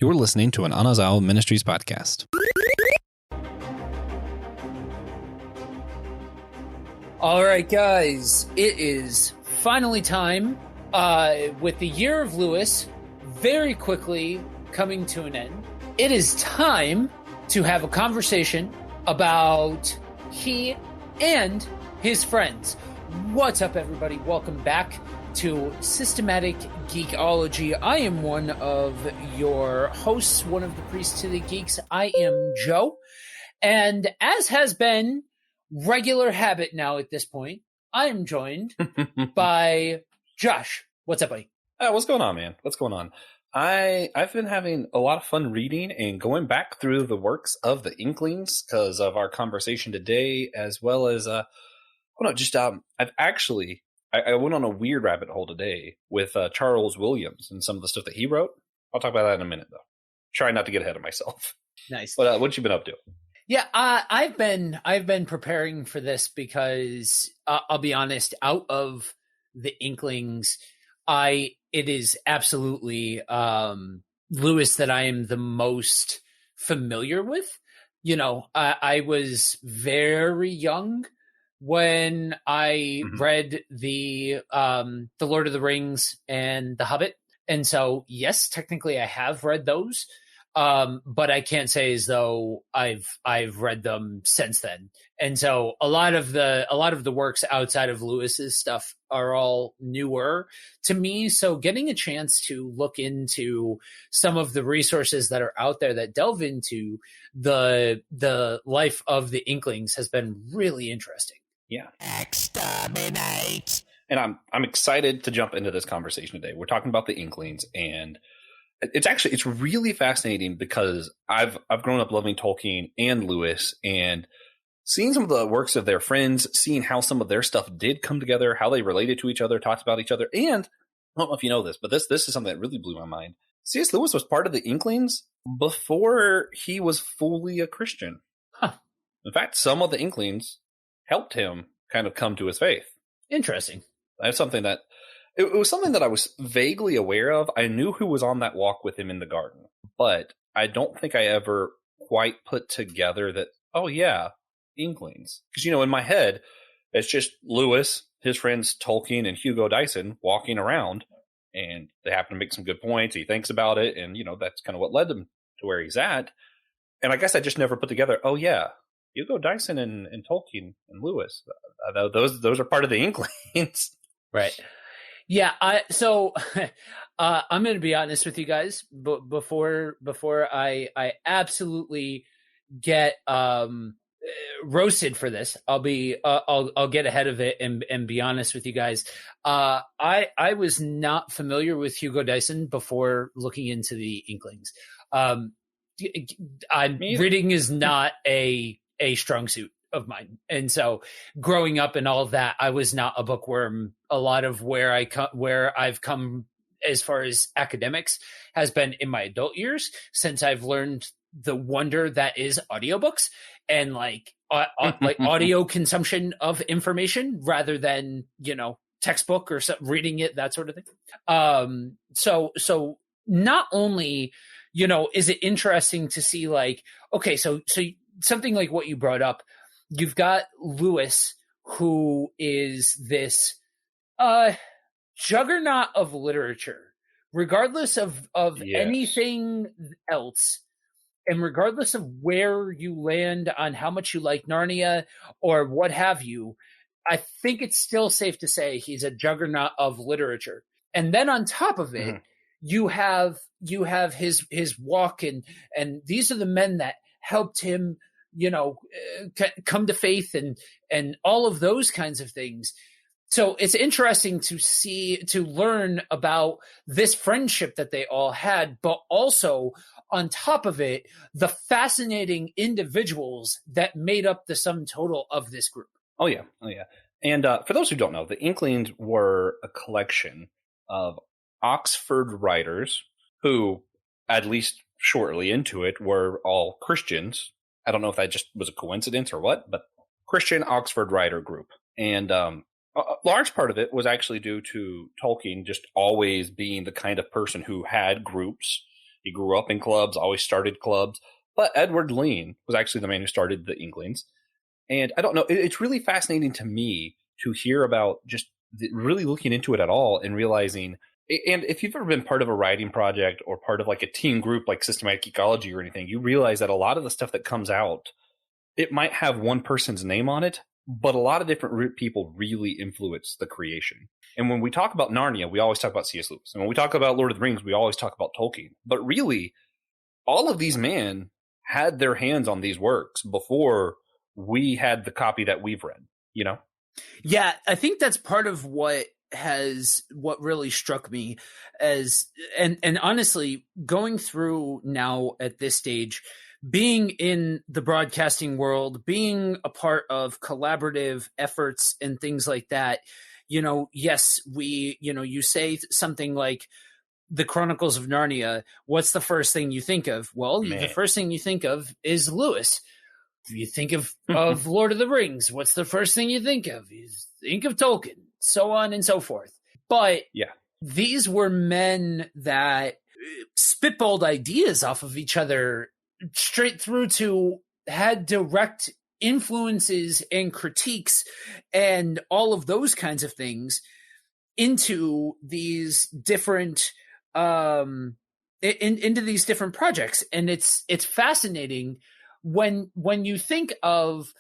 You're listening to an Anazao Ministries podcast. All right, guys, it is finally time. With the year of Lewis very quickly coming to an end, it is time to have a conversation about he and his friends. What's up, everybody? Welcome back to Systematic Geekology. I am one of your hosts, one of the priests to the geeks. I am Joe, and as has been regular habit now at this point, I am joined by Josh. What's up, buddy? What's going on, man? What's going on? I've been having a lot of fun reading and going back through the works of the Inklings because of our conversation today, as well as I went on a weird rabbit hole today with Charles Williams and some of the stuff that he wrote. I'll talk about that in a minute, though. Try not to get ahead of myself. Nice. But what you been up to? Yeah, I've been preparing for this because I'll be honest. Out of the Inklings, it is absolutely Lewis that I am the most familiar with. You know, I was very young when I read the Lord of the Rings and The Hobbit, and so yes, technically I have read those. But I can't say as though I've read them since then. And so a lot of the works outside of Lewis's stuff are all newer to me. So getting a chance to look into some of the resources that are out there that delve into the life of the Inklings has been really interesting. Yeah. Exterminate. And I'm excited to jump into this conversation today. We're talking about the Inklings, and it's really fascinating because I've grown up loving Tolkien and Lewis, and seeing some of the works of their friends, seeing how some of their stuff did come together, how they related to each other, talked about each other. And I don't know if you know this, but this is something that really blew my mind. C.S. Lewis was part of the Inklings before he was fully a Christian. Huh. In fact, some of the Inklings helped him kind of come to his faith. Interesting. That's something that it was something that I was vaguely aware of. I knew who was on that walk with him in the garden, but I don't think I ever quite put together that, oh yeah, Inklings. Because, in my head, it's just Lewis, his friends Tolkien and Hugo Dyson walking around, and they happen to make some good points. He thinks about it, and, that's kind of what led him to where he's at. And I guess I just never put together, oh yeah, Hugo Dyson and Tolkien and Lewis, those are part of the Inklings. Right. Yeah. So I'm going to be honest with you guys, but before I absolutely get roasted for this, I'll get ahead of it and be honest with you guys. I was not familiar with Hugo Dyson before looking into the Inklings. Reading is not a strong suit of mine, and so growing up and all of that, I was not a bookworm. A lot of where I've come as far as academics has been in my adult years, since I've learned the wonder that is audiobooks and like audio consumption of information rather than textbook or reading it, that sort of thing. So not only is it interesting to see, like, okay, so something like what you brought up. You've got Lewis, who is this juggernaut of literature, regardless of Yes. anything else, and regardless of where you land on how much you like Narnia or what have you. I think it's still safe to say he's a juggernaut of literature. And then on top of it, you have his walk, and these are the men that helped him come to faith and all of those kinds of things. So it's interesting to learn about this friendship that they all had, but also on top of it, the fascinating individuals that made up the sum total of this group. Oh yeah. And for those who don't know, the Inklings were a collection of Oxford writers who, at least shortly into it, were all Christians. I don't know if that just was a coincidence or what, but Christian Oxford writer group. And a large part of it was actually due to Tolkien just always being the kind of person who had groups He grew up in clubs, always started clubs. But Edward Lean was actually the man who started the Inklings. And I don't know, it's really fascinating to me to hear about just really looking into it at all and realizing. And if you've ever been part of a writing project or part of like a team group like systematic ecology or anything, you realize that a lot of the stuff that comes out, it might have one person's name on it, but a lot of different people really influence the creation. And when we talk about Narnia, we always talk about C.S. Lewis. And when we talk about Lord of the Rings, we always talk about Tolkien. But really, all of these men had their hands on these works before we had the copy that we've read, you know? Yeah, I think that's part of what really struck me as, and honestly, going through now at this stage, being in the broadcasting world, being a part of collaborative efforts and things like that, yes, you say something like the Chronicles of Narnia, what's the first thing you think of? Well, the first thing you think of is Lewis. You think of Lord of the Rings, what's the first thing you think of? You think of Tolkien, so on and so forth. But these were men that spitballed ideas off of each other straight through to had direct influences and critiques and all of those kinds of things into these different into these different projects. And it's fascinating when you think of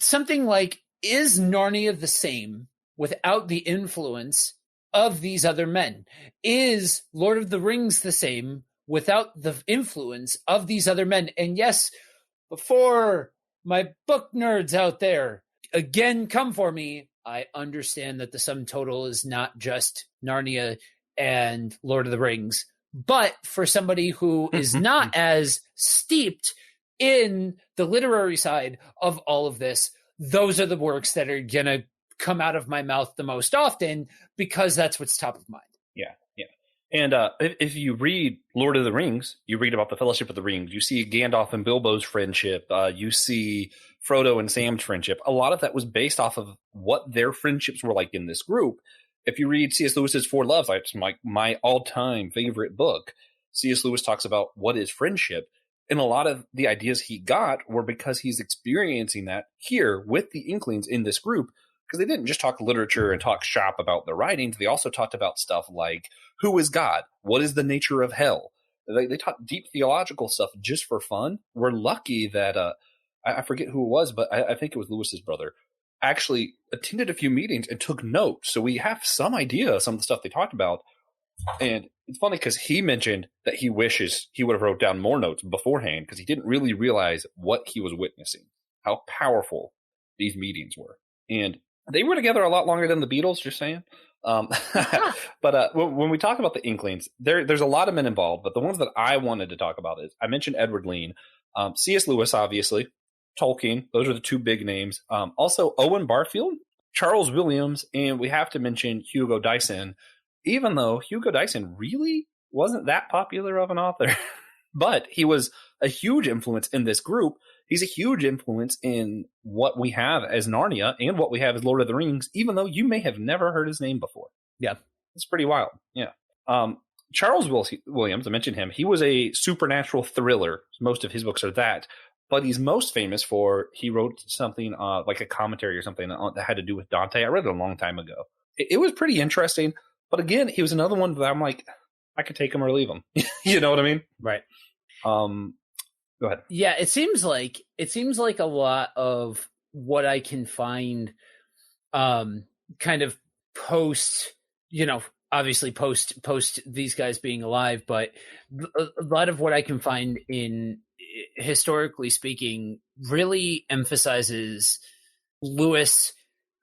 something like, is Narnia the same without the influence of these other men? Is Lord of the Rings the same without the influence of these other men? And yes, before my book nerds out there again come for me, I understand that the sum total is not just Narnia and Lord of the Rings, but for somebody who is not as steeped in the literary side of all of this, those are the works that are going to come out of my mouth the most often because that's what's top of mind. Yeah. And if you read Lord of the Rings, you read about the Fellowship of the Ring. You see Gandalf and Bilbo's friendship. You see Frodo and Sam's friendship. A lot of that was based off of what their friendships were like in this group. If you read C.S. Lewis's Four Loves, it's my all-time favorite book. C.S. Lewis talks about what is friendship. And a lot of the ideas he got were because he's experiencing that here with the Inklings in this group, because they didn't just talk literature and talk shop about their writings. They also talked about stuff like, who is God? What is the nature of hell? They taught deep theological stuff just for fun. We're lucky that, I forget who it was, but I think it was Lewis's brother, actually attended a few meetings and took notes. So we have some idea of some of the stuff they talked about. And it's funny because he mentioned that he wishes he would have wrote down more notes beforehand because he didn't really realize what he was witnessing, how powerful these meetings were. And they were together a lot longer than the Beatles, just saying. But when we talk about the Inklings, there's a lot of men involved, but the ones that I wanted to talk about is, I mentioned Edward Lean, C.S. Lewis, obviously, Tolkien, those are the two big names. Also Owen Barfield, Charles Williams, and we have to mention Hugo Dyson, even though Hugo Dyson really wasn't that popular of an author. But he was a huge influence in this group. He's a huge influence in what we have as Narnia and what we have as Lord of the Rings, even though you may have never heard his name before. Yeah. It's pretty wild. Yeah. Charles Williams, I mentioned him. He was a supernatural thriller. Most of his books are that. But he's most famous for, he wrote something like a commentary or something that had to do with Dante. I read it a long time ago. It was pretty interesting. But again, he was another one that I'm like, I could take him or leave him. You know what I mean? Right. Go ahead. Yeah, it seems like a lot of what I can find kind of post, obviously post these guys being alive, but a lot of what I can find in, historically speaking, really emphasizes Lewis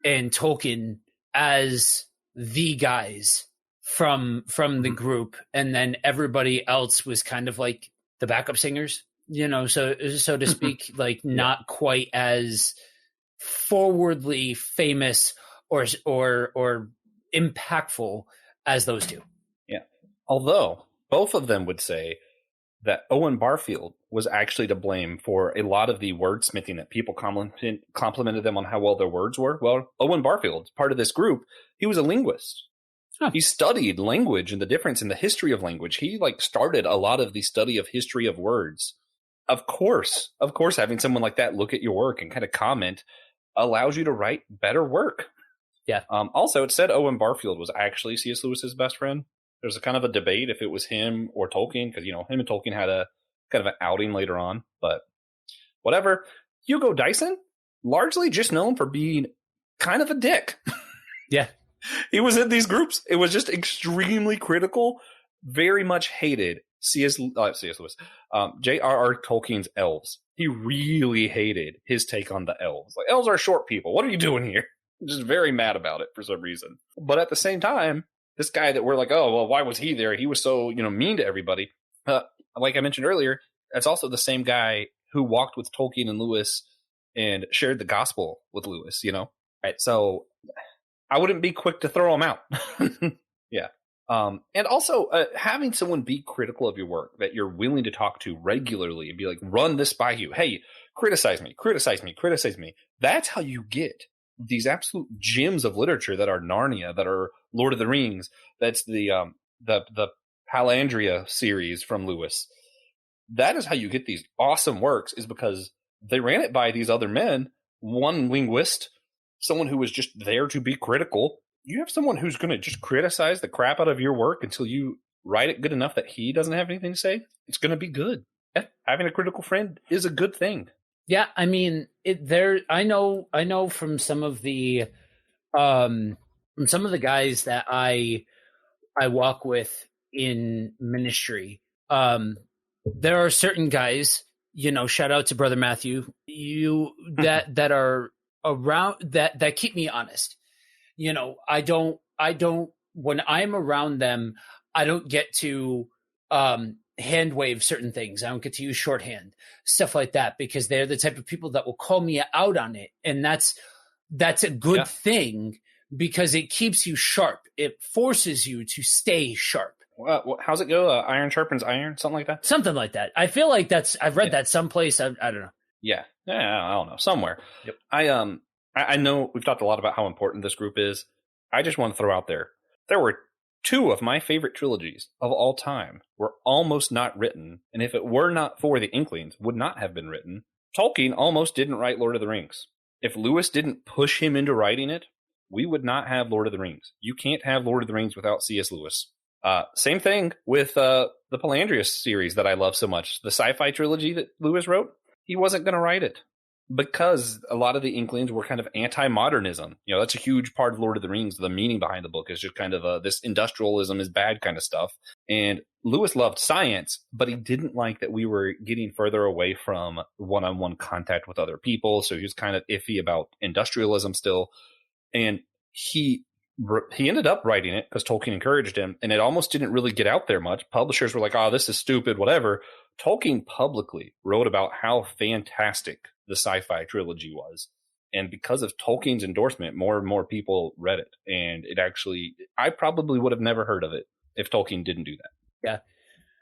and Tolkien as the guys from the group, and then everybody else was kind of like the backup singers, so to speak, like not quite as forwardly famous or impactful as those two. Yeah. Although both of them would say that Owen Barfield was actually to blame for a lot of the wordsmithing, that people complimented them on how well their words were. Well, Owen Barfield, part of this group, he was a linguist. Huh. He studied language and the difference in the history of language. He like started a lot of the study of history of words. Of course, having someone like that look at your work and kind of comment allows you to write better work. Yeah. Also, it said Owen Barfield was actually C.S. Lewis's best friend. There's a kind of a debate if it was him or Tolkien, because him and Tolkien had a kind of an outing later on. But whatever. Hugo Dyson, largely just known for being kind of a dick. Yeah. He was in these groups. It was just extremely critical, very much hated C.S. Lewis, J.R.R. Tolkien's elves. He really hated his take on the elves. Like, elves are short people. What are you doing here? Just very mad about it for some reason. But at the same time, this guy that we're like, oh, well, why was he there? He was so, mean to everybody. Like I mentioned earlier, that's also the same guy who walked with Tolkien and Lewis and shared the gospel with Lewis, Right. So I wouldn't be quick to throw him out. Yeah. And also having someone be critical of your work that you're willing to talk to regularly and be like, run this by you. Hey, criticize me. That's how you get these absolute gems of literature that are Narnia, that are Lord of the Rings. That's the Palandria series from Lewis. That is how you get these awesome works, is because they ran it by these other men, one linguist, someone who was just there to be critical. You have someone who's going to just criticize the crap out of your work until you write it good enough that he doesn't have anything to say. It's going to be good. Having a critical friend is a good thing. Yeah, I mean, I know from some of the guys that I walk with in ministry. There are certain guys, shout out to Brother Matthew, that are around that keep me honest. I don't when I'm around them, I don't get to hand wave certain things. I don't get to use shorthand, stuff like that, because they're the type of people that will call me out on it. And that's a good thing, because it keeps you sharp. It forces you to stay sharp. How's it go? Iron sharpens iron, something like that? Something like that. I feel like I've read that someplace. I don't know. Yeah, I don't know. Somewhere. Yep. I know we've talked a lot about how important this group is. I just want to throw out there were two of my favorite trilogies of all time were almost not written, and if it were not for the Inklings, would not have been written. Tolkien almost didn't write Lord of the Rings. If Lewis didn't push him into writing it, we would not have Lord of the Rings. You can't have Lord of the Rings without C.S. Lewis. Same thing with the Palandria series that I love so much. The sci-fi trilogy that Lewis wrote, he wasn't going to write it because a lot of the Inklings were kind of anti-modernism. That's a huge part of Lord of the Rings. The meaning behind the book is just kind of this industrialism is bad kind of stuff. And Lewis loved science, but he didn't like that we were getting further away from one-on-one contact with other people. So he was kind of iffy about industrialism still. And he ended up writing it because Tolkien encouraged him, and it almost didn't really get out there much. Publishers were like, oh, this is stupid, whatever. Tolkien publicly wrote about how fantastic the sci-fi trilogy was. And because of Tolkien's endorsement, more and more people read it. And it actually, I probably would have never heard of it if Tolkien didn't do that. Yeah.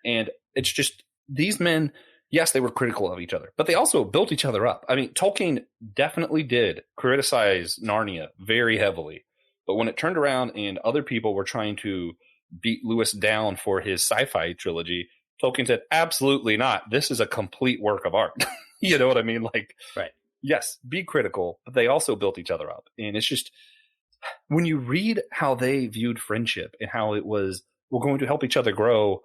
And it's just, these men, yes, they were critical of each other, but they also built each other up. I mean, Tolkien definitely did criticize Narnia very heavily. But when it turned around and other people were trying to beat Lewis down for his sci-fi trilogy, Tolkien said, absolutely not. This is a complete work of art. You know what I mean? Like, right. Yes, be critical, but they also built each other up. And it's just, when you read how they viewed friendship and how it was, we're going to help each other grow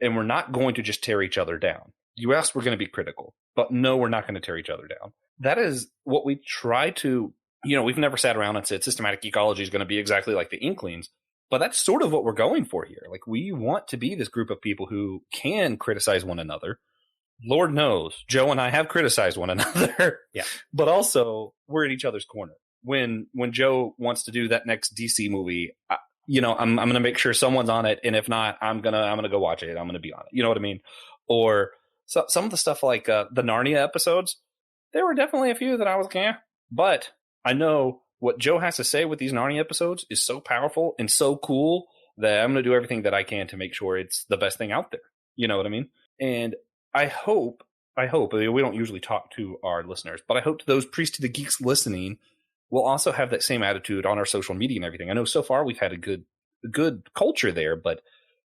and we're not going to just tear each other down. Yes, we're going to be critical, but no, we're not going to tear each other down. That is what we try to, we've never sat around and said systematic ecology is going to be exactly like the Inklings, but that's sort of what we're going for here. Like, we want to be this group of people who can criticize one another. Lord knows, Joe and I have criticized one another. Yeah. But also, we're in each other's corner. When Joe wants to do that next DC movie, I'm going to make sure someone's on it, and if not, I'm gonna go watch it. I'm going to be on it. You know what I mean? Or some of the stuff like the Narnia episodes. There were definitely a few that I was like, eh. But I know what Joe has to say with these Narnia episodes is so powerful and so cool that I'm going to do everything that I can to make sure it's the best thing out there. You know what I mean? And I hope, we don't usually talk to our listeners, but I hope those Priest to the Geeks listening will also have that same attitude on our social media and everything. I know so far we've had a good good culture there, but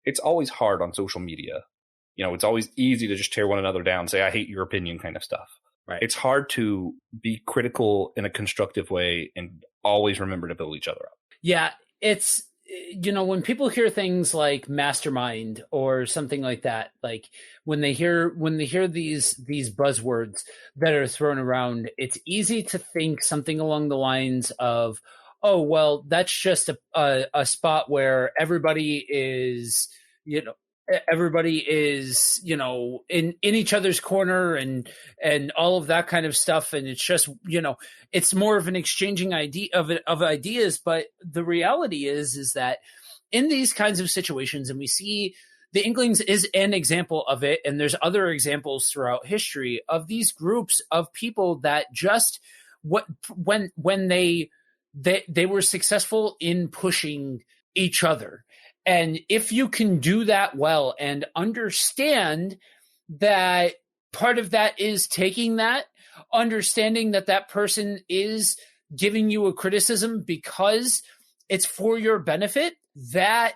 it's always hard on social media. It's always easy to just tear one another down, say, I hate your opinion kind of stuff. Right. It's hard to be critical in a constructive way and always remember to build each other up. Yeah, it's, when people hear things like mastermind or something like that, like when they hear these buzzwords that are thrown around, it's easy to think something along the lines of, oh, well, that's just a spot where everybody is, in each other's corner and all of that kind of stuff, and it's just, it's more of an exchanging of ideas. But the reality is that in these kinds of situations, and we see the Inklings is an example of it, and there's other examples throughout history of these groups of people that just when they were successful in pushing each other. And if you can do that well and understand that part of that is taking that, understanding that that person is giving you a criticism because it's for your benefit, that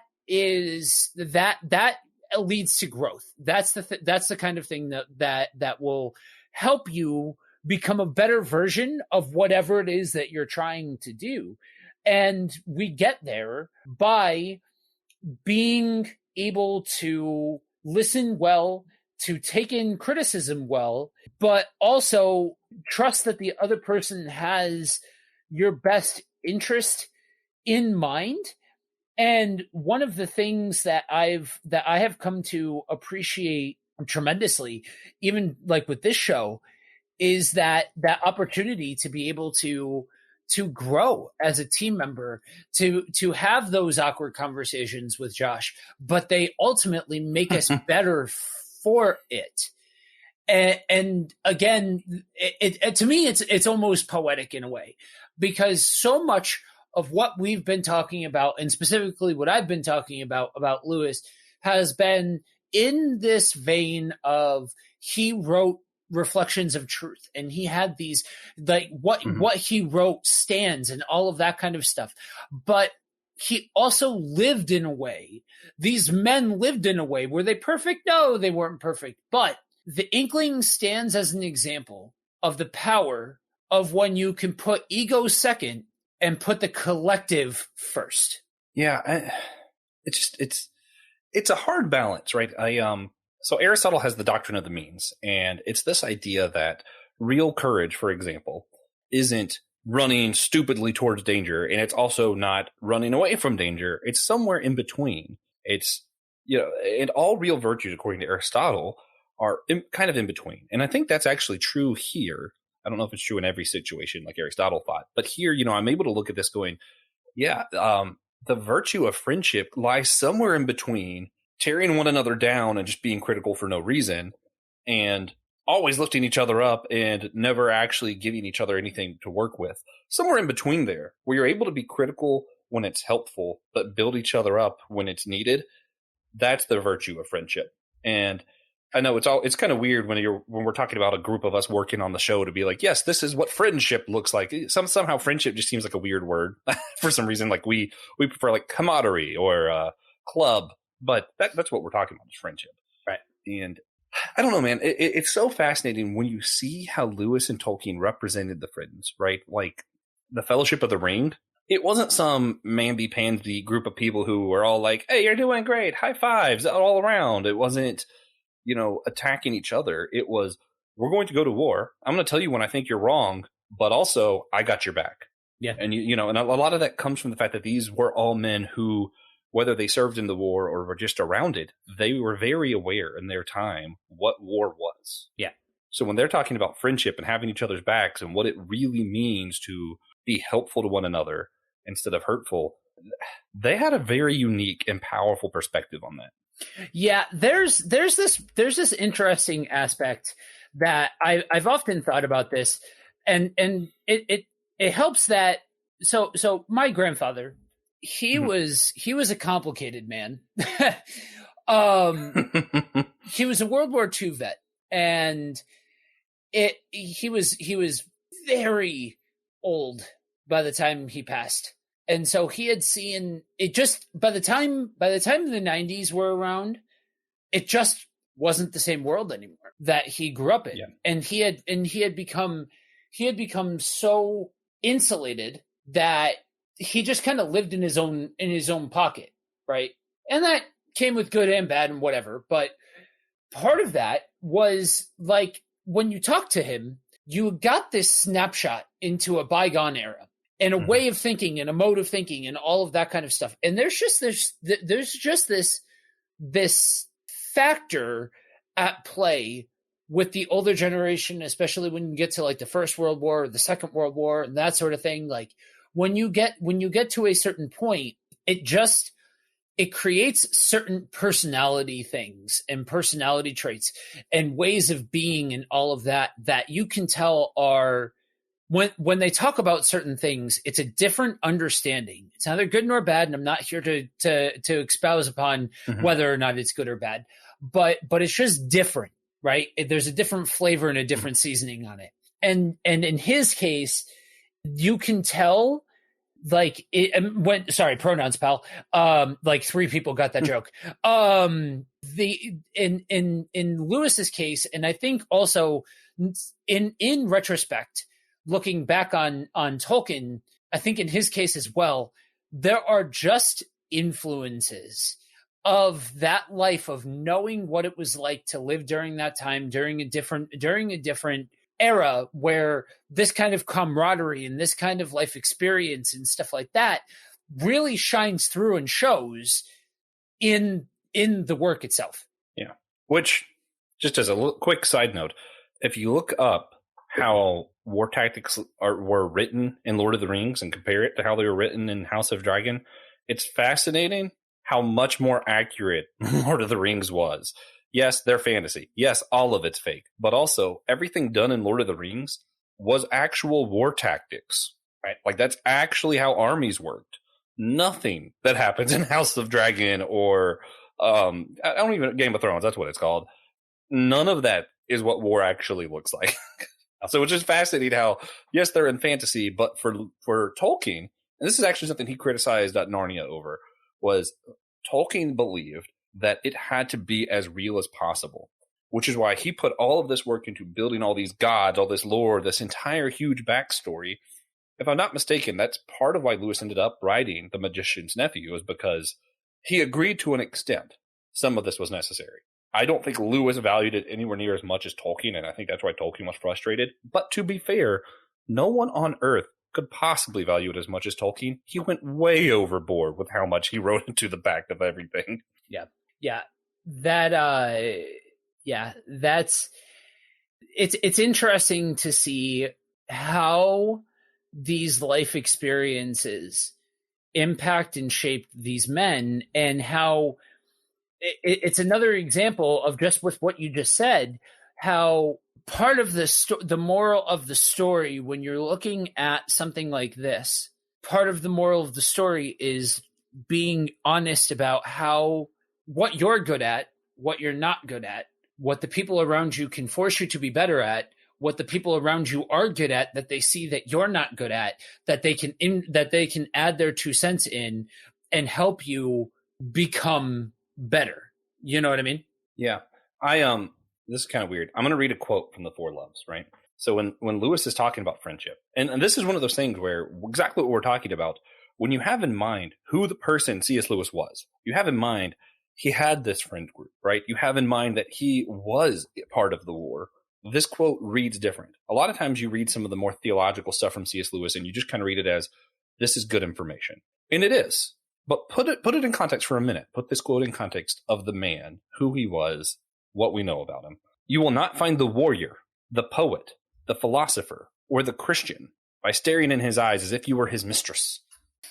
leads to growth. That's the kind of thing that will help you become a better version of whatever it is that you're trying to do. And we get there by being able to listen well, to take in criticism well, but also trust that the other person has your best interest in mind. And one of the things that I have come to appreciate tremendously, even like with this show, is that opportunity to be able to grow as a team member, to have those awkward conversations with Josh, but they ultimately make us better for it. And again, it to me, it's almost poetic in a way, because so much of what we've been talking about, and specifically what I've been talking about Lewis, has been in this vein of, he wrote reflections of truth, and he had these, like, what he wrote stands and all of that kind of stuff, but he also lived in a way, these men lived in a way, were they perfect? No, they weren't perfect, but the Inkling stands as an example of the power of when you can put ego second and put the collective first. Yeah, it's a hard balance, right? So Aristotle has the doctrine of the means, and it's this idea that real courage, for example, isn't running stupidly towards danger, and it's also not running away from danger. It's somewhere in between. It's, and all real virtues, according to Aristotle, are kind of in between. And I think that's actually true here. I don't know if it's true in every situation like Aristotle thought, but here, I'm able to look at this going, yeah, the virtue of friendship lies somewhere in between tearing one another down and just being critical for no reason, and always lifting each other up and never actually giving each other anything to work with. Somewhere in between there, where you're able to be critical when it's helpful, but build each other up when it's needed. That's the virtue of friendship. And I know it's kind of weird when we're talking about a group of us working on the show to be like, yes, this is what friendship looks like. Somehow friendship just seems like a weird word for some reason. Like we prefer like camaraderie or club, but that's what we're talking about, is friendship. Right. And I don't know, man. It's so fascinating when you see how Lewis and Tolkien represented the Friends, right? Like the Fellowship of the Ring. It wasn't some mamby-pamby group of people who were all like, hey, you're doing great, high fives all around. It wasn't, attacking each other. It was, we're going to go to war. I'm going to tell you when I think you're wrong, but also I got your back. Yeah. And and a lot of that comes from the fact that these were all men who, whether they served in the war or were just around it, they were very aware in their time what war was. Yeah. So when they're talking about friendship and having each other's backs and what it really means to be helpful to one another instead of hurtful, they had a very unique and powerful perspective on that. Yeah, there's this interesting aspect that I've often thought about this, and it helps that so my grandfather, he was a complicated man. He was a World War II vet, and he was very old by the time he passed. And so he had seen it. Just by the time the 90s were around, it just wasn't the same world anymore that he grew up in. Yeah. And he had become so insulated that he just kind of lived in his own pocket, right? And that came with good and bad and whatever. But part of that was like when you talk to him, you got this snapshot into a bygone era and a way of thinking and a mode of thinking and all of that kind of stuff. And there's just this factor at play with the older generation, especially when you get to like the First World War or the Second World War and that sort of thing. Like when you get to a certain point, it creates certain personality things and personality traits and ways of being and all of that you can tell are when they talk about certain things, it's a different understanding. It's neither good nor bad, and I'm not here to espouse upon whether or not it's good or bad, but it's just different, right? There's a different flavor and a different seasoning on it. And in his case, you can tell like sorry, pronouns, pal. Like 3 people got that joke. In Lewis's case, and I think also in retrospect, looking back on Tolkien, I think in his case as well, there are just influences of that life of knowing what it was like to live during that time, during a different era where this kind of camaraderie and this kind of life experience and stuff like that really shines through and shows in the work itself. Yeah. Which, just as a quick side note, if you look up how war tactics were written in Lord of the Rings and compare it to how they were written in House of Dragon, it's fascinating how much more accurate Lord of the Rings was. Yes, they're fantasy. Yes, all of it's fake. But also, everything done in Lord of the Rings was actual war tactics, right? Like, that's actually how armies worked. Nothing that happens in House of Dragon or, I don't even, Game of Thrones, that's what it's called. None of that is what war actually looks like. So it's just fascinating how, yes, they're in fantasy, but for Tolkien, and this is actually something he criticized Narnia over, was Tolkien believed that it had to be as real as possible, which is why he put all of this work into building all these gods, all this lore, this entire huge backstory. If I'm not mistaken, that's part of why Lewis ended up writing The Magician's Nephew, is because he agreed to an extent some of this was necessary. I don't think Lewis valued it anywhere near as much as Tolkien, and I think that's why Tolkien was frustrated. But to be fair, no one on Earth could possibly value it as much as Tolkien. He went way overboard with how much he wrote into the back of everything. Yeah. That's it's interesting to see how these life experiences impact and shape these men, and how it's another example of just with what you just said, how part of the moral of the story, when you're looking at something like this, part of the moral of the story is being honest about what you're good at, what you're not good at, what the people around you can force you to be better at, what the people around you are good at that they see that you're not good at, that they can add their 2 cents in and help you become better. You know what I mean? Yeah. This is kind of weird. I'm going to read a quote from The Four Loves, right? So when Lewis is talking about friendship, and this is one of those things where exactly what we're talking about, when you have in mind who the person C.S. Lewis was, you have in mind he had this friend group, right? You have in mind that he was part of the war. This quote reads different. A lot of times you read some of the more theological stuff from C.S. Lewis and you just kind of read it as, this is good information. And it is. But put it in context for a minute. Put this quote in context of the man, who he was, what we know about him. You will not find the warrior, the poet, the philosopher, or the Christian by staring in his eyes as if you were his mistress.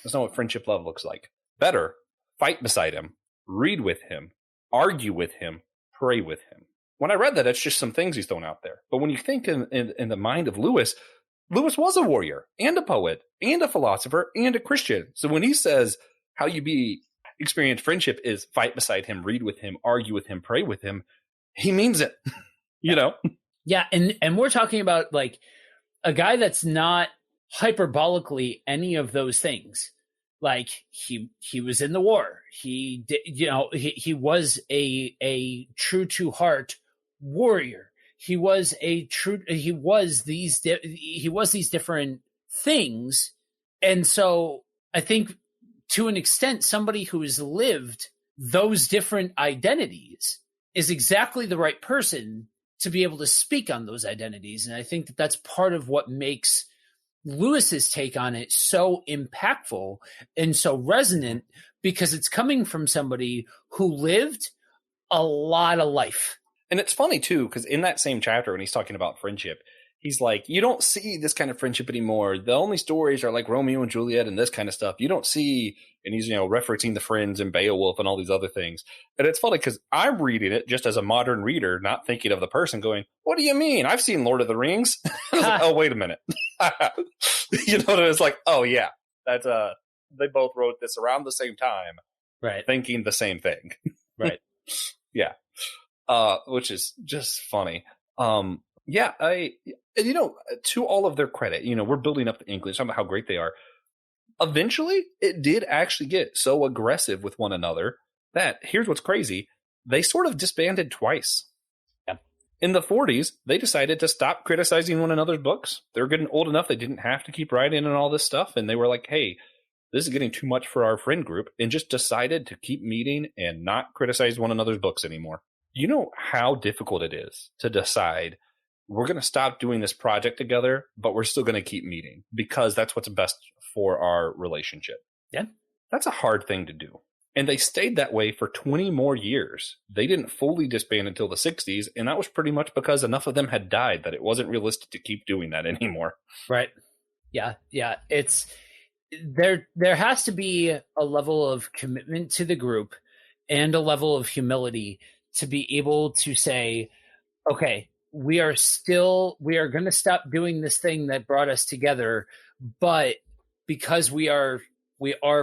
That's not what friendship love looks like. Better, fight beside him, read with him, argue with him, pray with him. When I read that, it's just some things he's thrown out there. But when you think in the mind of Lewis, Lewis was a warrior and a poet and a philosopher and a Christian. So when he says how you experience friendship is fight beside him, read with him, argue with him, pray with him, he means it, you know? Yeah. And we're talking about like a guy that's not hyperbolically any of those things. Like he was in the war. He did, he was a true to heart warrior. He was these different things. And so I think to an extent, somebody who has lived those different identities is exactly the right person to be able to speak on those identities. And I think that that's part of what makes Lewis's take on it so impactful and so resonant, because it's coming from somebody who lived a lot of life. And it's funny too, because in that same chapter, when he's talking about friendship, he's like, you don't see this kind of friendship anymore. The only stories are like Romeo and Juliet and this kind of stuff. You don't see, and he's, referencing the Friends and Beowulf and all these other things. And it's funny because I'm reading it just as a modern reader, not thinking of the person going, what do you mean? I've seen Lord of the Rings. I was like, oh, wait a minute. And it's like, oh yeah, that's they both wrote this around the same time. Right. Thinking the same thing. Right. Yeah. Which is just funny. Yeah, to all of their credit, we're building up the Inklings, talking about how great they are. Eventually, it did actually get so aggressive with one another that, here's what's crazy, they sort of disbanded twice. Yeah. In the 40s, they decided to stop criticizing one another's books. They were getting old enough they didn't have to keep writing and all this stuff, and they were like, hey, this is getting too much for our friend group, and just decided to keep meeting and not criticize one another's books anymore. You know how difficult it is to decide, we're going to stop doing this project together, but we're still going to keep meeting because that's what's best for our relationship. Yeah. That's a hard thing to do. And they stayed that way for 20 more years. They didn't fully disband until the 60s, and that was pretty much because enough of them had died that it wasn't realistic to keep doing that anymore. Right. Yeah. Yeah. It's there has to be a level of commitment to the group and a level of humility to be able to say, okay, we are going to stop doing this thing that brought us together, but because we are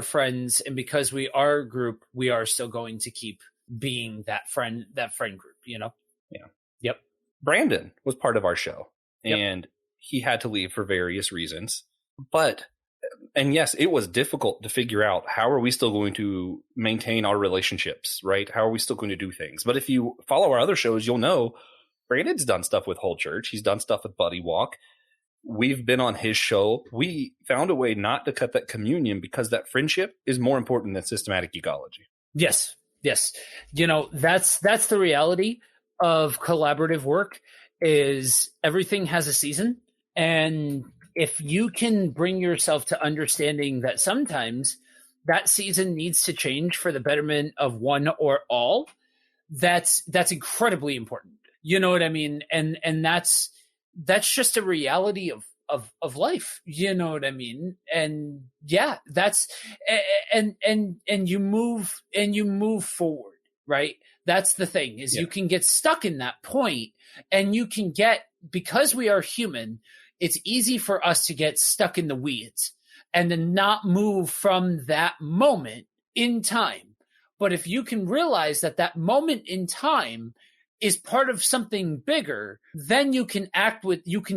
friends and because we are a group, we are still going to keep being that friend group, Yeah. Yep. Brandon was part of our show, and Yep. he had to leave for various reasons. And yes, it was difficult to figure out, how are we still going to maintain our relationships, right? How are we still going to do things? But if you follow our other shows, you'll know Brandon's done stuff with Whole Church. He's done stuff with Buddy Walk. We've been on his show. We found a way not to cut that communion because that friendship is more important than systematic ecology. Yes. Yes. That's the reality of collaborative work, is everything has a season. And if you can bring yourself to understanding that sometimes that season needs to change for the betterment of one or all, that's incredibly important. You know what I mean? And that's just a reality of life. You know what I mean? And yeah, that's and you move forward, right? That's the thing, is You can get stuck in that point, and you can because we are human, it's easy for us to get stuck in the weeds and then not move from that moment in time. But if you can realize that moment in time is part of something bigger, then you can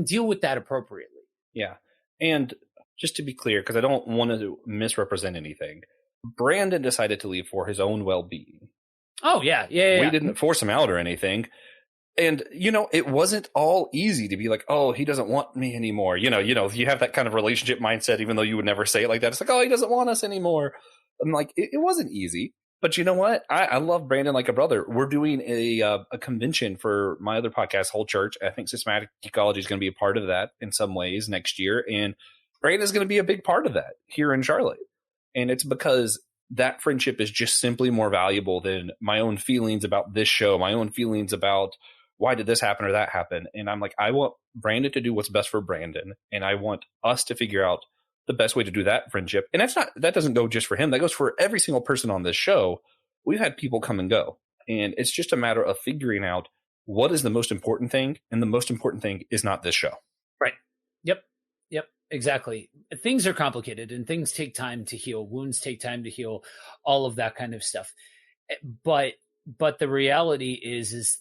deal with that appropriately. Yeah. And just to be clear, because I don't want to misrepresent anything, Brandon decided to leave for his own well-being. Oh, yeah. We didn't force him out or anything. And, it wasn't all easy to be like, oh, he doesn't want me anymore. You have that kind of relationship mindset, even though you would never say it like that. It's like, oh, he doesn't want us anymore. I'm like, it wasn't easy. But you know what? I love Brandon like a brother. We're doing a convention for my other podcast, Whole Church. I think systematic ecology is going to be a part of that in some ways next year. And Brandon is going to be a big part of that here in Charlotte. And it's because that friendship is just simply more valuable than my own feelings about this show, my own feelings about why did this happen or that happen. And I'm like, I want Brandon to do what's best for Brandon. And I want us to figure out the best way to do that friendship. And that doesn't go just for him. That goes for every single person on this show. We've had people come and go. And it's just a matter of figuring out what is the most important thing. And the most important thing is not this show. Right. Yep. Exactly. Things are complicated and things take time to heal. Wounds take time to heal, all of that kind of stuff. But the reality is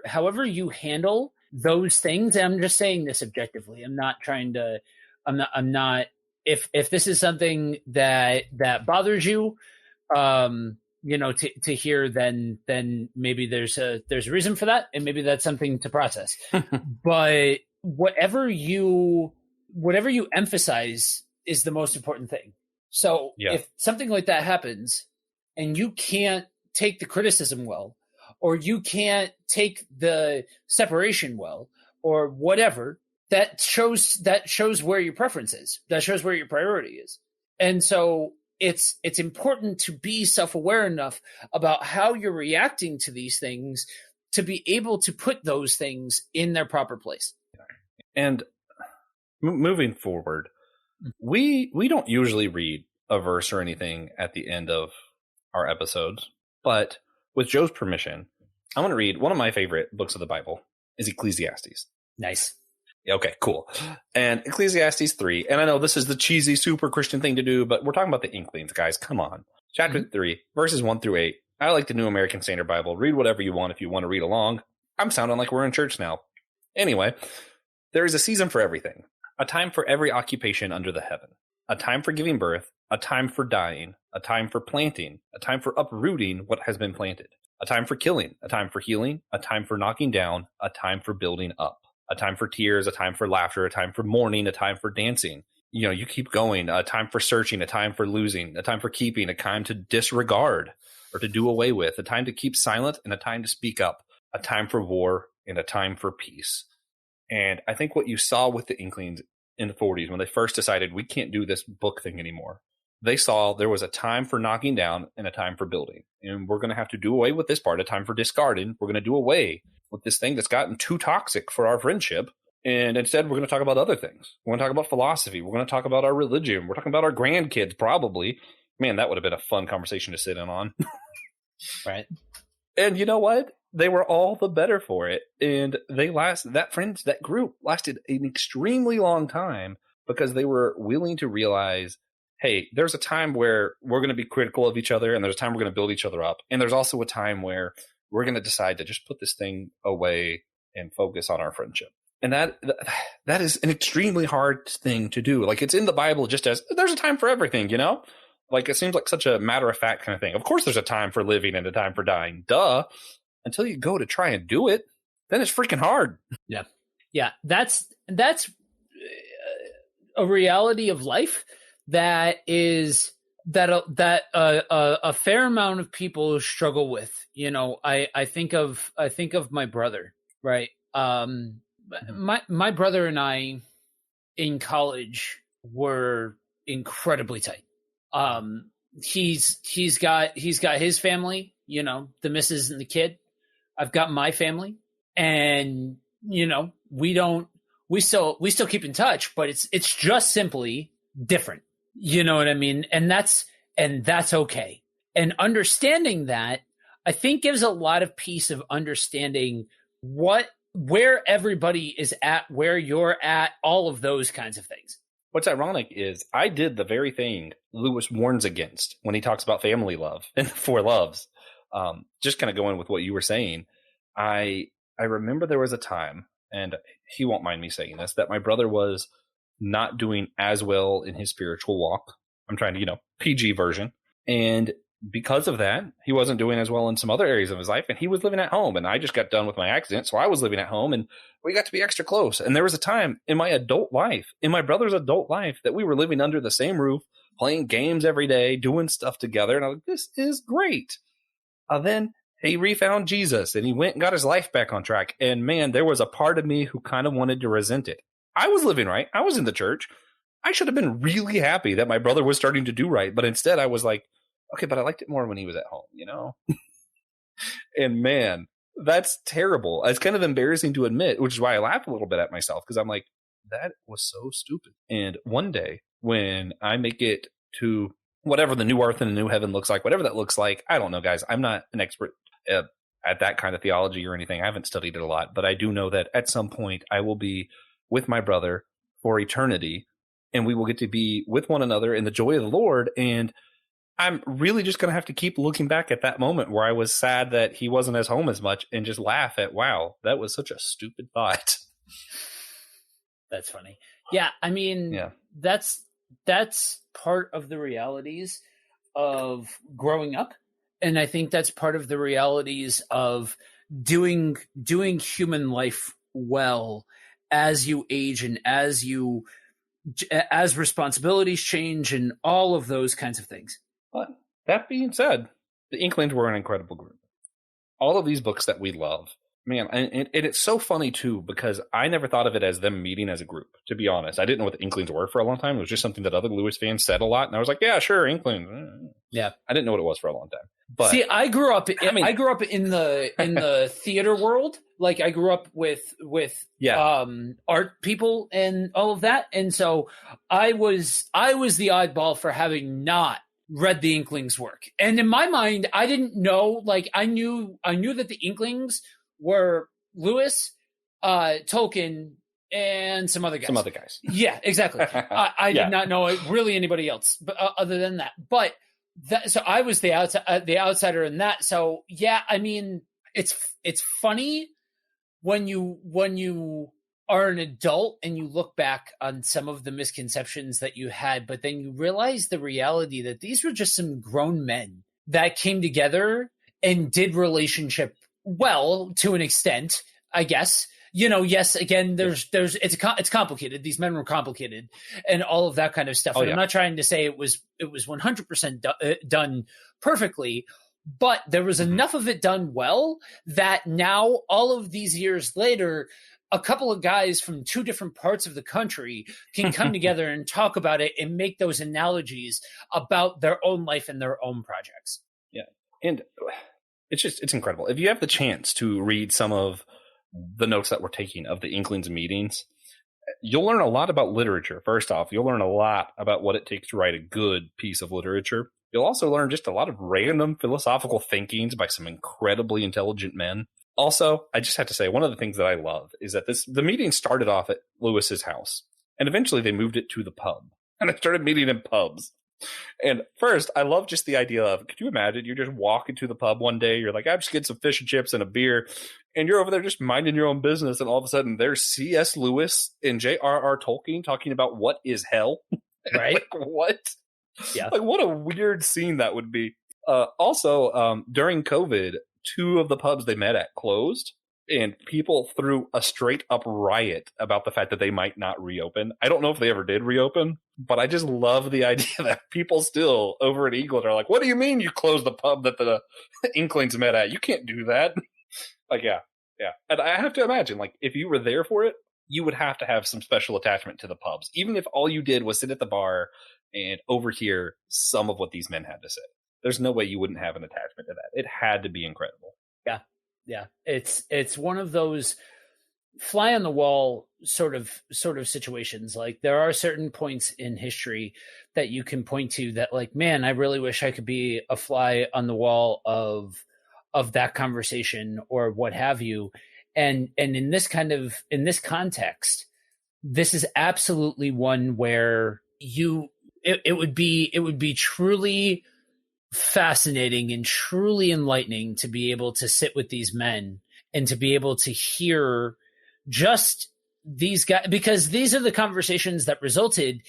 however you handle those things, and I'm just saying this objectively. I'm not if this is something that bothers you, to hear, then maybe there's a reason for that, and maybe that's something to process. But whatever you emphasize is the most important thing. So if something like that happens and you can't take the criticism well, or you can't take the separation well, or whatever, that shows where your preference is. That shows where your priority is. And so it's important to be self-aware enough about how you're reacting to these things to be able to put those things in their proper place. And moving forward, we don't usually read a verse or anything at the end of our episodes, but with Joe's permission, I'm going to read one of my favorite books of the Bible is Ecclesiastes. Nice. Okay, cool. And Ecclesiastes 3, and I know this is the cheesy, super Christian thing to do, but we're talking about the inklings, guys. Come on. Chapter 3, verses 1 through 8. I like the New American Standard Bible. Read whatever you want if you want to read along. I'm sounding like we're in church now. Anyway, there is a season for everything, a time for every occupation under the heaven, a time for giving birth, a time for dying, a time for planting, a time for uprooting what has been planted, a time for killing, a time for healing, a time for knocking down, a time for building up, a time for tears, a time for laughter, a time for mourning, a time for dancing. You know, you keep going, a time for searching, a time for losing, a time for keeping, a time to disregard or to do away with, a time to keep silent and a time to speak up, a time for war and a time for peace. And I think what you saw with the inklings in the 40s when they first decided we can't do this book thing anymore, they saw there was a time for knocking down and a time for building. And we're going to have to do away with this part, a time for discarding. We're going to do away with this thing that's gotten too toxic for our friendship. And instead, we're going to talk about other things. We're going to talk about philosophy. We're going to talk about our religion. We're talking about our grandkids, probably. Man, that would have been a fun conversation to sit in on. Right. And you know what? They were all the better for it. And that group lasted an extremely long time because they were willing to realize, hey, there's a time where we're going to be critical of each other, and there's a time we're going to build each other up. And there's also a time where we're going to decide to just put this thing away and focus on our friendship. And that is an extremely hard thing to do. Like, it's in the Bible just as there's a time for everything, you know? Like, it seems like such a matter-of-fact kind of thing. Of course there's a time for living and a time for dying. Duh. Until you go to try and do it, then it's freaking hard. Yeah. Yeah. That's a reality of life that a fair amount of people struggle with. You know, I think of my brother, right? My brother and I in college were incredibly tight. He's got his family, you know, the missus and the kid. I've got my family, and you know, we still keep in touch, but it's just simply different. You know what I mean? And that's okay. And understanding that, I think, gives a lot of peace of understanding where everybody is at, where you're at, all of those kinds of things. What's ironic is I did the very thing Lewis warns against when he talks about family love and the four loves. Just kind of going with what you were saying, I remember there was a time, and he won't mind me saying this, that my brother was not doing as well in his spiritual walk. I'm trying to, PG version. And because of that, he wasn't doing as well in some other areas of his life, and he was living at home, and I just got done with my accident, so I was living at home, and we got to be extra close. And there was a time in my adult life, in my brother's adult life, that we were living under the same roof, playing games every day, doing stuff together, and I was like, this is great. Then he refound Jesus, and he went and got his life back on track, and man, there was a part of me who kind of wanted to resent it. I was living right. I was in the church. I should have been really happy that my brother was starting to do right, but instead I was like, okay, but I liked it more when he was at home, And man, that's terrible. It's kind of embarrassing to admit, which is why I laugh a little bit at myself, because I'm like, that was so stupid. And one day when I make it to whatever the new earth and the new heaven looks like, whatever that looks like, I don't know, guys. I'm not an expert at that kind of theology or anything. I haven't studied it a lot, but I do know that at some point I will be with my brother for eternity, and we will get to be with one another in the joy of the Lord. And I'm really just going to have to keep looking back at that moment where I was sad that he wasn't as home as much and just laugh at, wow, that was such a stupid thought. That's funny. Yeah. I mean, that's that's part of the realities of growing up, and I think that's part of the realities of doing human life well as you age and as responsibilities change and all of those kinds of things. But that being said, the Inklings were an incredible group. All of these books that we love, man, and it's so funny too, because I never thought of it as them meeting as a group, to be honest. I didn't know what the Inklings were for a long time. It was just something that other Lewis fans said a lot, and I was like, yeah, sure, Inklings. Yeah. I didn't know what it was for a long time. But see, I grew up in the theater world. Like, I grew up with art people and all of that, and so I was the oddball for having not read the Inklings work. And in my mind, I didn't know, like, I knew that the Inklings were Lewis, Tolkien, and some other guys. Yeah, exactly. I did not know really anybody else, but other than that. But so I was the outsider in that. So yeah, I mean, it's funny when you are an adult and you look back on some of the misconceptions that you had, but then you realize the reality that these were just some grown men that came together and did relationship well to an extent, I guess. Yes, again, it's complicated. These men were complicated and all of that kind of stuff. I'm not trying to say it was 100% done perfectly, but there was enough of it done well that now, all of these years later, a couple of guys from two different parts of the country can come together and talk about it and make those analogies about their own life and their own projects. Yeah. And it's incredible. If you have the chance to read some of the notes that we're taking of the Inklings meetings, you'll learn a lot about literature. First off, you'll learn a lot about what it takes to write a good piece of literature. You'll also learn just a lot of random philosophical thinkings by some incredibly intelligent men. Also, I just have to say, one of the things that I love is that the meeting started off at Lewis's house, and eventually they moved it to the pub, and I started meeting in pubs. And first, I love just the idea of, could you imagine, you're just walking to the pub one day, you're like, I'm just getting some fish and chips and a beer, and you're over there just minding your own business, and all of a sudden there's C.S. Lewis and J.R.R. Tolkien talking about what is hell. Right? Like, what? Yeah. Like, what a weird scene that would be. Also, during COVID, two of the pubs they met at closed, and people threw a straight up riot about the fact that they might not reopen. I don't know if they ever did reopen, but I just love the idea that people still over in England are like, what do you mean you closed the pub that the Inklings met at? You can't do that. Like, yeah. And I have to imagine, like, if you were there for it, you would have to have some special attachment to the pubs, even if all you did was sit at the bar and overhear some of what these men had to say. There's no way you wouldn't have an attachment to that. It had to be incredible. Yeah. It's one of those fly on the wall sort of situations. Like, there are certain points in history that you can point to that, like, man, I really wish I could be a fly on the wall of that conversation or what have you. And in this context, this is absolutely one where it would be truly fascinating and truly enlightening to be able to sit with these men and to be able to hear just these guys, because these are the conversations that resulted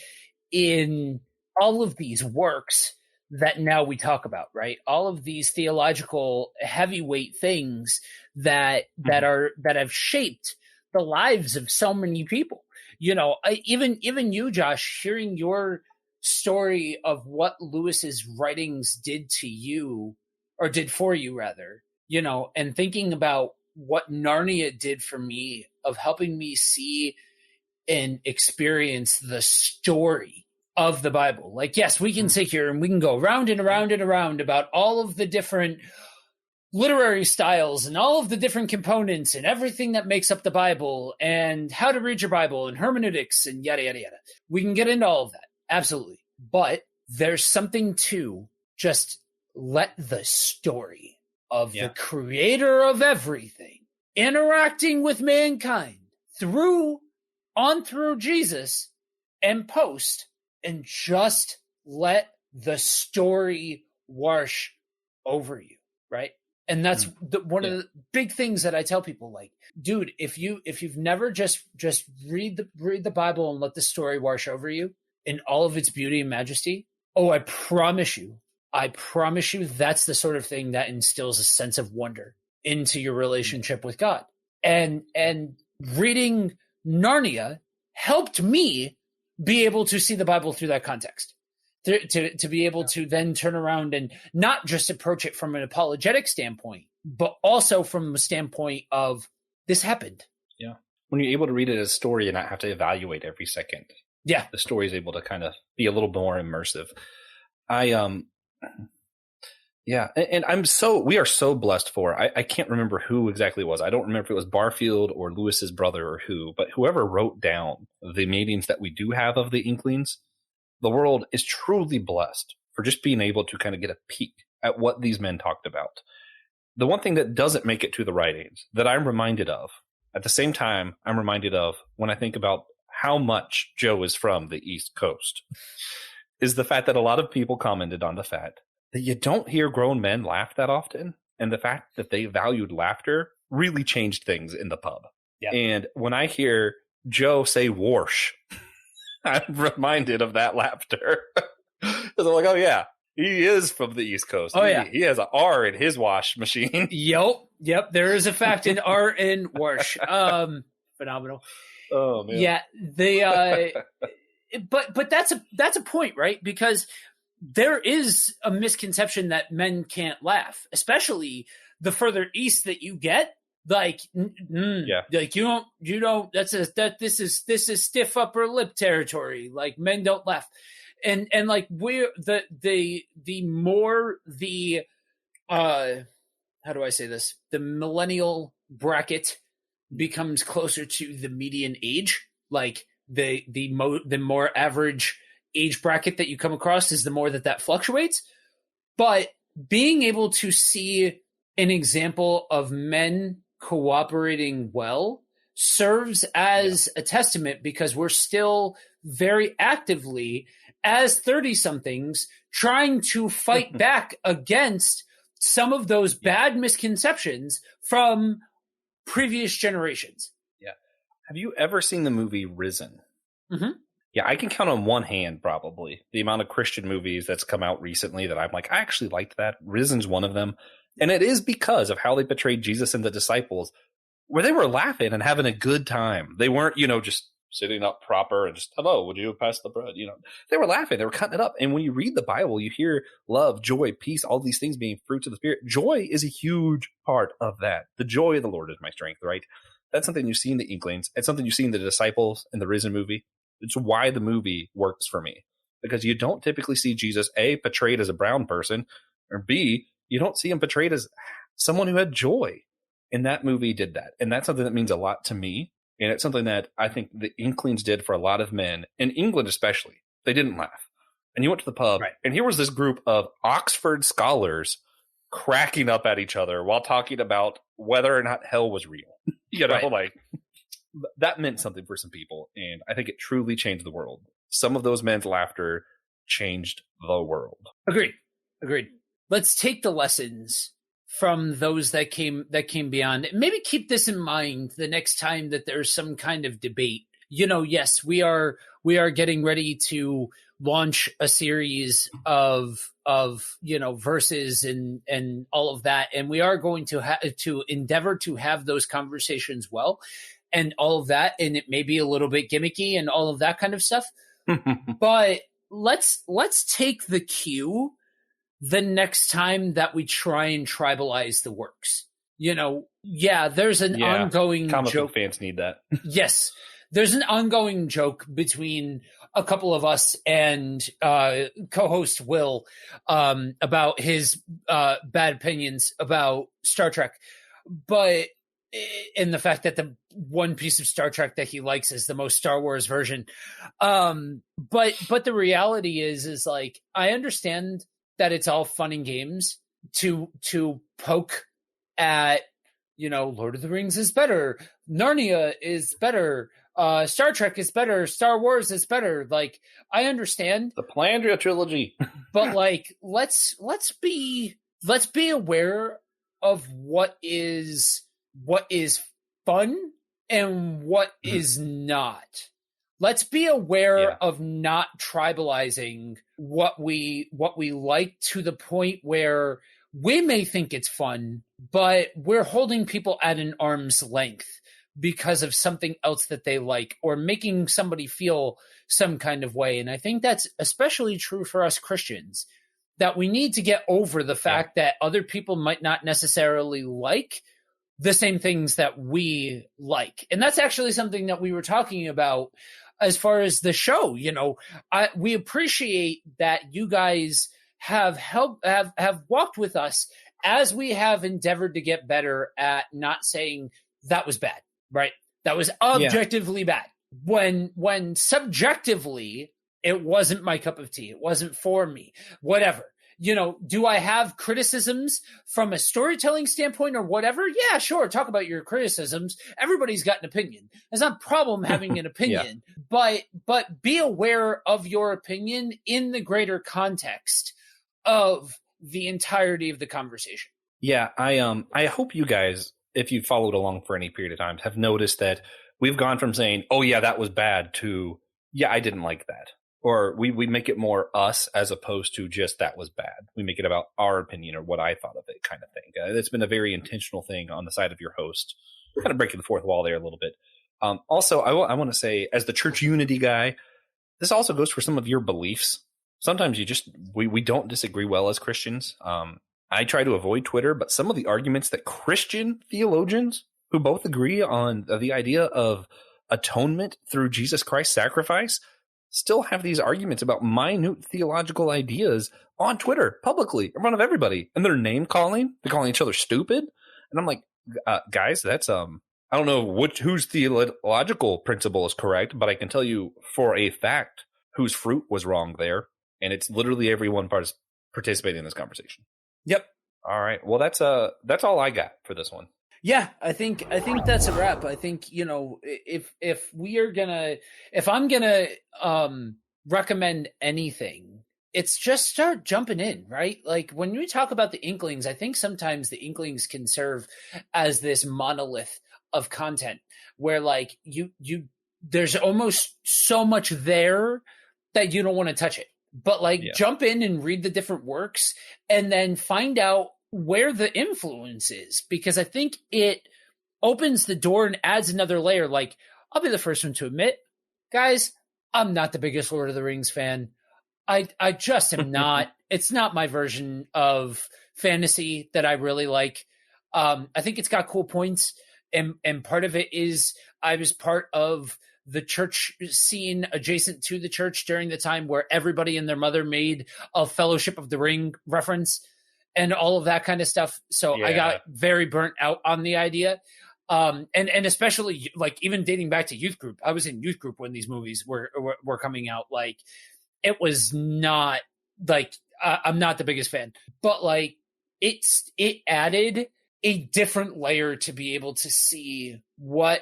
in all of these works that now we talk about, right? All of these theological heavyweight things that have shaped the lives of so many people. Even you, Josh, hearing your story of what Lewis's writings did to you, or did for you rather, and thinking about what Narnia did for me, of helping me see and experience the story of the Bible. Like, yes, we can sit here and we can go round and around and around about all of the different literary styles and all of the different components and everything that makes up the Bible and how to read your Bible and hermeneutics and yada, yada, yada. We can get into all of that. Absolutely. But there's something to just let the story of the creator of everything interacting with mankind through Jesus and post, and just let the story wash over you, right? And that's one of the big things that I tell people, like, dude, if you've never just read the Bible and let the story wash over you, in all of its beauty and majesty, oh, I promise you, that's the sort of thing that instills a sense of wonder into your relationship with God. And reading Narnia helped me be able to see the Bible through that context. To be able to then turn around and not just approach it from an apologetic standpoint, but also from a standpoint of this happened. Yeah. When you're able to read it as a story and not have to evaluate every second. Yeah. The story is able to kind of be a little more immersive. We are so blessed for, I can't remember who exactly it was. I don't remember if it was Barfield or Lewis's brother or who, but whoever wrote down the meetings that we do have of the Inklings, the world is truly blessed for just being able to kind of get a peek at what these men talked about. The one thing that doesn't make it to the writings that I'm reminded of, at the same time, I'm reminded of when I think about how much Joe is from the East Coast, is the fact that a lot of people commented on the fact that you don't hear grown men laugh that often. And the fact that they valued laughter really changed things in the pub. Yeah. And when I hear Joe say "warsh," I'm reminded of that laughter. Because I'm like, oh, yeah, he is from the East Coast. Oh, yeah. He has an R in his wash machine. Yep. There is a fact in R in Warsh. Phenomenal. Oh, man. Yeah. But that's a point, right? Because there is a misconception that men can't laugh, especially the further east that you get. Like, like you don't. This is stiff upper lip territory. Like, men don't laugh, and like we're the more the how do I say this? The millennial bracket becomes closer to the median age. Like the more average age bracket that you come across is the more that fluctuates. But being able to see an example of men cooperating well serves as a testament, because we're still very actively, as 30-somethings, trying to fight back against some of those bad misconceptions from previous generations. Yeah. Have you ever seen the movie Risen? Mm-hmm. Yeah, I can count on one hand probably the amount of Christian movies that's come out recently that I'm like, I actually liked that. Risen's one of them. And it is because of how they portrayed Jesus and the disciples, where they were laughing and having a good time. They weren't, just sitting up proper and just, hello, would you pass the bread? They were laughing. They were cutting it up. And when you read the Bible, you hear love, joy, peace, all these things being fruits of the Spirit. Joy is a huge part of that. The joy of the Lord is my strength, right? That's something you see in the Inklings. It's something you see in the disciples in the Risen movie. It's why the movie works for me, because you don't typically see Jesus, A, portrayed as a brown person, or B, you don't see him portrayed as someone who had joy. And that movie did that. And that's something that means a lot to me. And it's something that I think the Inklings did for a lot of men, in England especially. They didn't laugh. And you went to the pub, right, and here was this group of Oxford scholars cracking up at each other while talking about whether or not hell was real. Like, that meant something for some people. And I think it truly changed the world. Some of those men's laughter changed the world. Agreed. Let's take the lessons from those that came beyond. Maybe keep this in mind the next time that there's some kind of debate. Yes, we are getting ready to launch a series of verses and all of that, and we are going to endeavor to have those conversations well, and all of that, and it may be a little bit gimmicky and all of that kind of stuff. But let's take the cue the next time that we try and tribalize the works. There's an ongoing comic joke. Book fans need that. Yes. There's an ongoing joke between a couple of us and co-host Will about his bad opinions about Star Trek. But in the fact that the one piece of Star Trek that he likes is the most Star Wars version. But the reality is like, I understand that it's all fun and games to poke at, Lord of the Rings is better, Narnia is better, Star Trek is better, Star Wars is better. Like, I understand the Palandria trilogy, but like, let's be aware of what is fun and what is not. Let's be aware Yeah. of not tribalizing what we like to the point where we may think it's fun, but we're holding people at an arm's length because of something else that they like, or making somebody feel some kind of way. And I think that's especially true for us Christians, that we need to get over the fact that other people might not necessarily like the same things that we like. And that's actually something that we were talking about as far as the show. We appreciate that you guys have walked with us as we have endeavored to get better at not saying that was bad, right? That was objectively bad. When subjectively it wasn't my cup of tea, it wasn't for me, whatever. Do I have criticisms from a storytelling standpoint or whatever? Yeah, sure. Talk about your criticisms. Everybody's got an opinion. There's not a problem having an opinion, but be aware of your opinion in the greater context of the entirety of the conversation. Yeah, I hope you guys, if you followed along for any period of time, have noticed that we've gone from saying, "Oh yeah, that was bad," to "Yeah, I didn't like that." Or we make it more us as opposed to just that was bad. We make it about our opinion or what I thought of it, kind of thing. It's been a very intentional thing on the side of your host, kind of breaking the fourth wall there a little bit. Also, I want to say, as the church unity guy, this also goes for some of your beliefs. Sometimes we don't disagree well as Christians. I try to avoid Twitter, but some of the arguments that Christian theologians who both agree on the idea of atonement through Jesus Christ's sacrifice still have these arguments about minute theological ideas on Twitter publicly in front of everybody, and they're name calling, they're calling each other stupid, and I'm like, guys, that's I don't know whose theological principle is correct, but I can tell you for a fact whose fruit was wrong there, and it's literally everyone participating in this conversation. Yep. All right. Well, that's all I got for this one. Yeah, I think that's a wrap. I think, if I'm gonna recommend anything, it's just start jumping in, right? Like when we talk about the Inklings, I think sometimes the Inklings can serve as this monolith of content where like there's almost so much there that you don't want to touch it. But jump in and read the different works and then find out where the influence is, because I think it opens the door and adds another layer. Like, I'll be the first one to admit, guys, I'm not the biggest Lord of the Rings fan. I just am not. It's not my version of fantasy that I really like. I think it's got cool points, and part of it is I was part of the church scene adjacent to the church during the time where everybody and their mother made a Fellowship of the Ring reference and all of that kind of stuff. So I got very burnt out on the idea. And especially like even dating back to youth group, I was in youth group when these movies were coming out. Like it was not like, I'm not the biggest fan, but like it added a different layer to be able to see what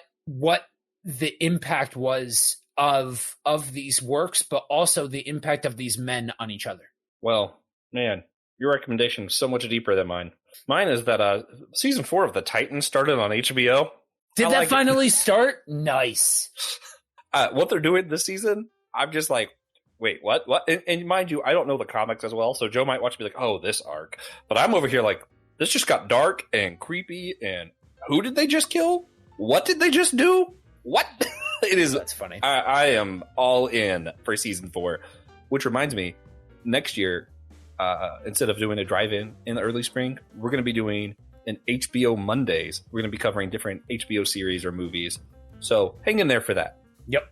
the impact was of these works, but also the impact of these men on each other. Well, man, your recommendation is so much deeper than mine. Mine is that season 4 of The Titans started on HBO. Did that finally start? Nice. What they're doing this season, I'm just like, wait, what? And mind you, I don't know the comics as well, so Joe might watch me like, oh, this arc. But I'm over here like, this just got dark and creepy, and who did they just kill? What did they just do? What? It is. That's funny. I am all in for season 4, which reminds me, next year, instead of doing a drive-in in the early spring, we're going to be doing an HBO Mondays. We're going to be covering different HBO series or movies. So hang in there for that. Yep.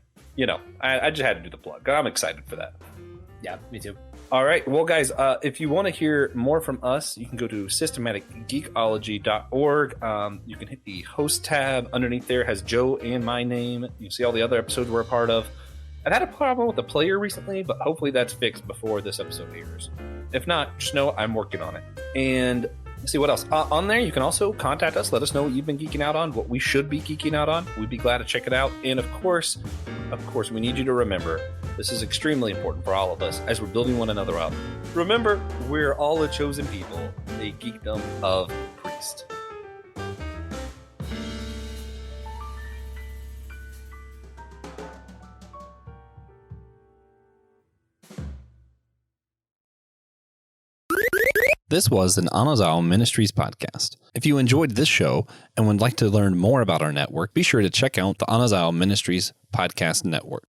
I just had to do the plug. I'm excited for that. Yeah, me too. All right. Well, guys, if you want to hear more from us, you can go to systematicgeekology.org. You can hit the host tab. Underneath there has Joe and my name. You can see all the other episodes we're a part of. I've had a problem with the player recently, but hopefully that's fixed before this episode airs. If not, just know I'm working on it. And let's see what else. On there, you can also contact us. Let us know what you've been geeking out on, what we should be geeking out on. We'd be glad to check it out. And of course, we need you to remember, this is extremely important for all of us as we're building one another up. Remember, we're all a chosen people, a geekdom of priest. This was an Anazao Ministries podcast. If you enjoyed this show and would like to learn more about our network, be sure to check out the Anazao Ministries podcast network.